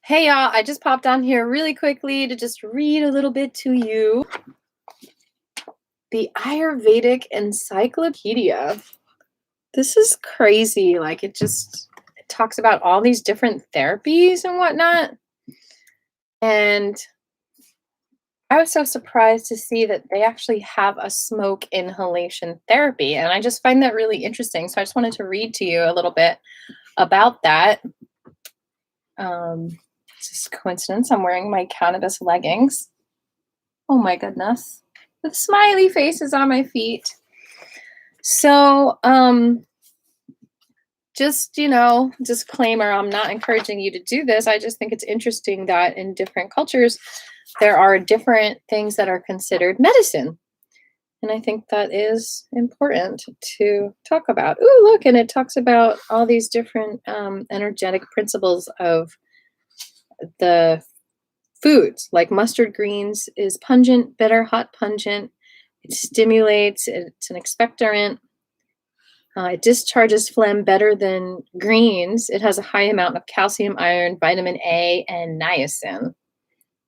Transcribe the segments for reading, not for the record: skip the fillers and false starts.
Hey y'all, I just popped on here really quickly to just read a little bit to you. The Ayurvedic Encyclopedia. This is crazy. Like it talks about all these different therapies and whatnot. And I was so surprised to see that they actually have a smoke inhalation therapy. And I just find that really interesting. So I just wanted to read to you a little bit about that. It's just coincidence. I'm wearing my cannabis leggings. Oh my goodness. With smiley faces on my feet. So, just, disclaimer, I'm not encouraging you to do this. I just think it's interesting that in different cultures, there are different things that are considered medicine. And I think that is important to talk about. Ooh, look, and it talks about all these different energetic principles of the foods, like mustard greens is pungent, bitter, hot, pungent. It stimulates, it's an expectorant. It discharges phlegm better than greens. It has a high amount of calcium, iron, vitamin A, and niacin.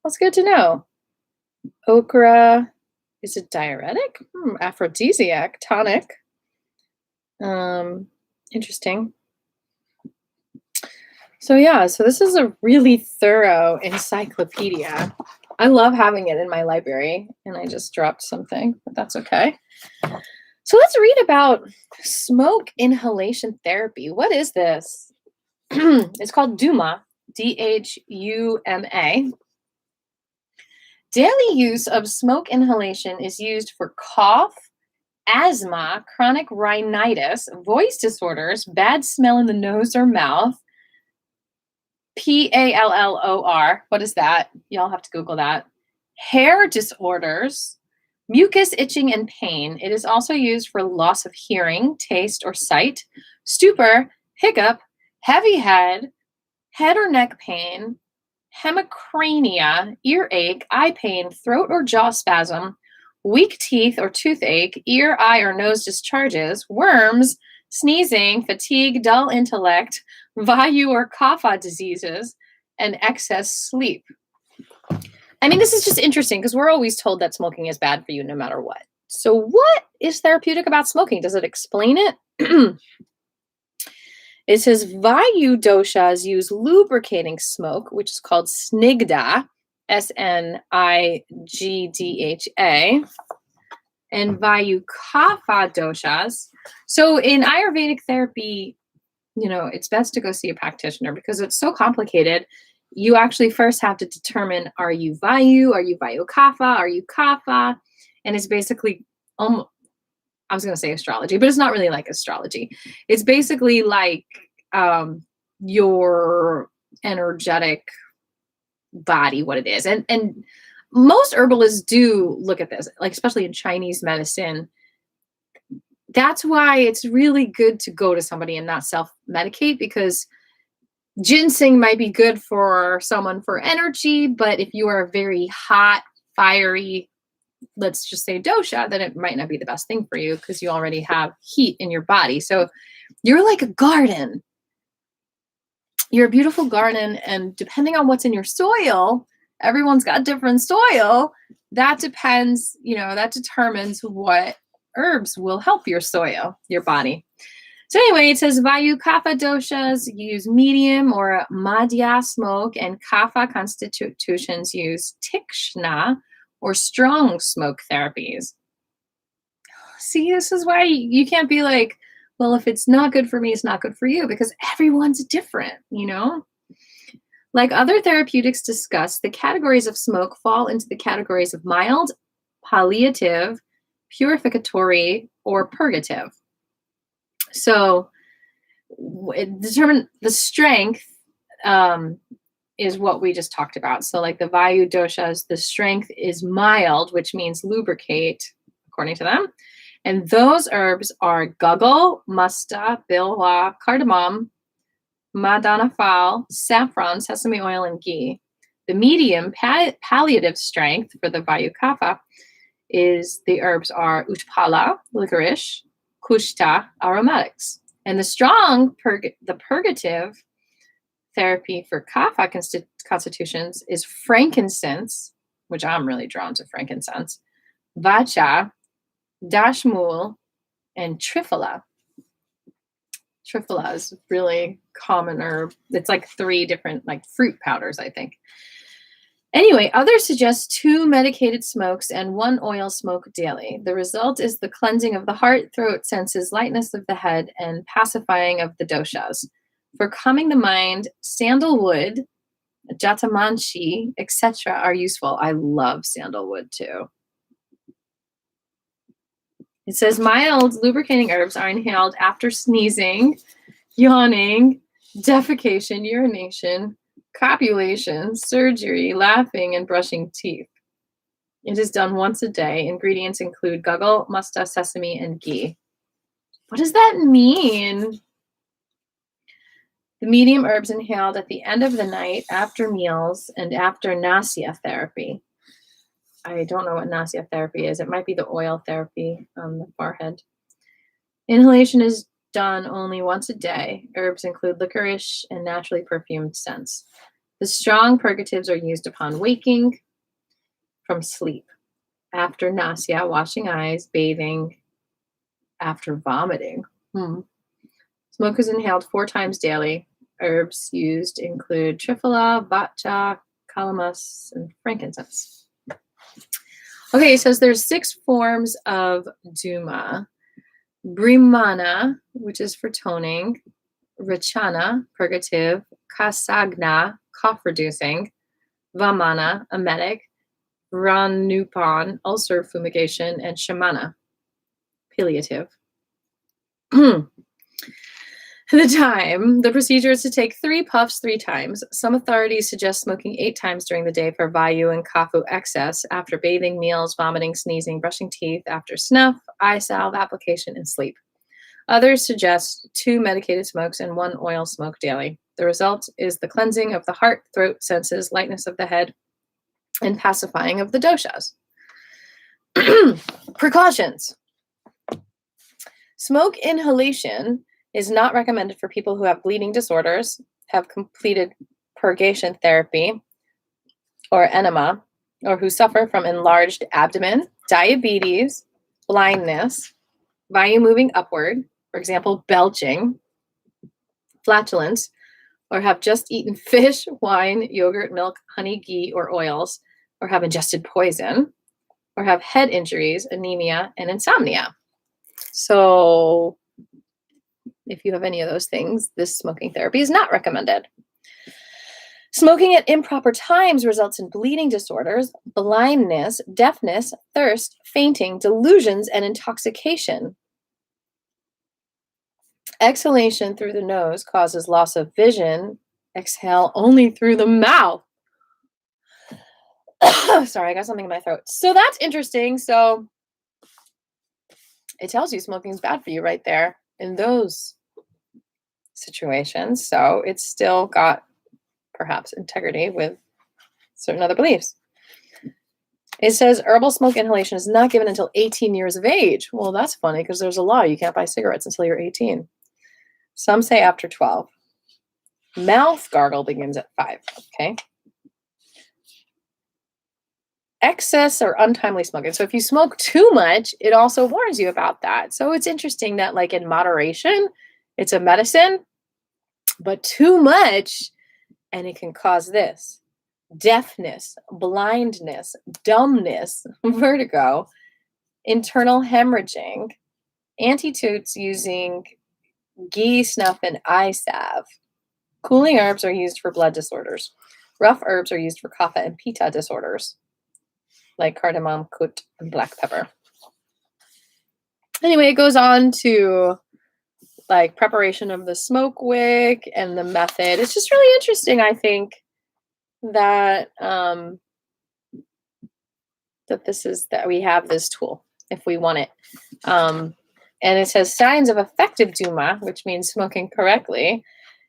That's good to know. Okra is a diuretic, aphrodisiac, tonic. Interesting. So yeah, so this is a really thorough encyclopedia. I love having it in my library, and I just dropped something, but that's okay. So let's read about smoke inhalation therapy. What is this? It's called DHUMA, DHUMA. Daily use of smoke inhalation is used for cough, asthma, chronic rhinitis, voice disorders, bad smell in the nose or mouth, PALLOR. What is that? Y'all have to Google that. Hair disorders, mucus, itching, and pain. It is also used for loss of hearing, taste, or sight, stupor, hiccup, heavy head or neck pain, hemicrania, earache, eye pain, throat or jaw spasm, weak teeth or toothache, ear, eye, or nose discharges, worms, sneezing, fatigue, dull intellect, vayu or kapha diseases, and excess sleep. I mean, this is just interesting because we're always told that smoking is bad for you no matter what. So what is therapeutic about smoking? Does it explain it? It says Vayu doshas use lubricating smoke, which is called snigdha, Snigdha, and Vayu kapha doshas. So in Ayurvedic therapy, it's best to go see a practitioner because it's so complicated. You actually first have to determine, are you Vayu? Are you Vayu kapha? Are you kapha? And it's basically almost, I was going to say astrology, but it's not really like astrology. It's basically like your energetic body, what it is. And most herbalists do look at this, like especially in Chinese medicine. That's why it's really good to go to somebody and not self-medicate, because ginseng might be good for someone for energy, but if you are very hot, fiery, let's just say dosha, then it might not be the best thing for you because you already have heat in your body. So you're like a garden. You're a beautiful garden, and depending on what's in your soil, everyone's got different soil. That depends, that determines what herbs will help your soil, your body. So anyway, it says Vayu kapha doshas use medium or madhya smoke, and kapha constitutions use tikshna or strong smoke therapies. See, this is why you can't be like, well, if it's not good for me, it's not good for you, because everyone's different, Like other therapeutics discussed, the categories of smoke fall into the categories of mild, palliative, purificatory, or purgative. So determine the strength is what we just talked about. So like the Vayu doshas, the strength is mild, which means lubricate, according to them. And those herbs are guggle, musta, bilwa, cardamom, madanafal, saffron, sesame oil, and ghee. The medium palliative strength for the Vayu kapha is the herbs are utpala, licorice, kushta, aromatics. And the strong, the purgative therapy for kapha constitutions is frankincense, which I'm really drawn to frankincense, vacha, dashmul, and triphala. Triphala is really common herb. It's like 3 different like fruit powders, I think. Anyway, others suggest 2 medicated smokes and 1 oil smoke daily. The result is the cleansing of the heart, throat, senses, lightness of the head, and pacifying of the doshas. For calming the mind, sandalwood, jatamanshi, etc. are useful. I love sandalwood too. It says mild lubricating herbs are inhaled after sneezing, yawning, defecation, urination, copulation, surgery, laughing, and brushing teeth. It is done once a day. Ingredients include guggle, musta, sesame, and ghee. What does that mean? The medium herbs inhaled at the end of the night, after meals, and after nasya therapy. I don't know what nasya therapy is. It might be the oil therapy on the forehead. Inhalation is done only once a day. Herbs include licorice and naturally perfumed scents. The strong purgatives are used upon waking from sleep, after nasya, washing eyes, bathing, after vomiting. Smoke is inhaled 4 times daily. Herbs used include triphala, vacha, calamus, and frankincense. Okay, it says there's 6 forms of duma. Brahmana, which is for toning, Rachana, purgative, Kasagna, cough-reducing, Vamana, emetic, Ranupan, ulcer fumigation, and Shamana, palliative. The procedure is to take 3 puffs 3 times. Some authorities suggest smoking 8 times during the day for vayu and kapha excess, after bathing, meals, vomiting, sneezing, brushing teeth, after snuff, eye salve application, and sleep. Others suggest 2 medicated smokes and 1 oil smoke daily. The result is the cleansing of the heart, throat, senses, lightness of the head, and pacifying of the doshas. Precautions. Smoke inhalation is not recommended for people who have bleeding disorders, have completed purgation therapy or enema, or who suffer from enlarged abdomen, diabetes, blindness, vayu moving upward, for example, belching, flatulence, or have just eaten fish, wine, yogurt, milk, honey, ghee, or oils, or have ingested poison, or have head injuries, anemia, and insomnia. So if you have any of those things, this smoking therapy is not recommended. Smoking at improper times results in bleeding disorders, blindness, deafness, thirst, fainting, delusions, and intoxication. Exhalation through the nose causes loss of vision. Exhale only through the mouth. Sorry, I got something in my throat. So that's interesting. So it tells you smoking is bad for you right there in those situations. So it's still got perhaps integrity with certain other beliefs. It says herbal smoke inhalation is not given until 18 years of age. Well, that's funny because there's a law. You can't buy cigarettes until you're 18. Some say after 12. Mouth gargle begins at 5. Okay. Excess or untimely smoking. So if you smoke too much, it also warns you about that. So it's interesting that like in moderation, it's a medicine, but too much, and it can cause this: deafness, blindness, dumbness, vertigo, internal hemorrhaging, antidotes using ghee, snuff, and eye salve. Cooling herbs are used for blood disorders. Rough herbs are used for kapha and pitta disorders, like cardamom, kut, and black pepper. Anyway, it goes on to like preparation of the smoke wick and the method. It's just really interesting, I think, that that we have this tool if we want it. And it says signs of effective duma, which means smoking correctly,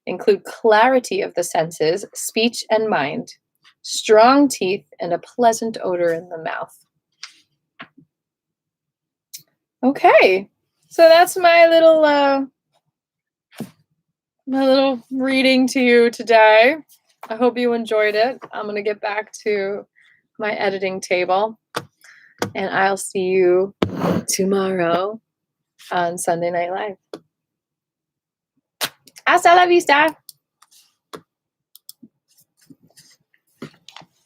include clarity of the senses, speech and mind, strong teeth, and a pleasant odor in the mouth. Okay, so that's my little my little reading to you today. I hope you enjoyed it. I'm going to get back to my editing table, and I'll see you tomorrow on Sunday Night Live. Hasta la vista.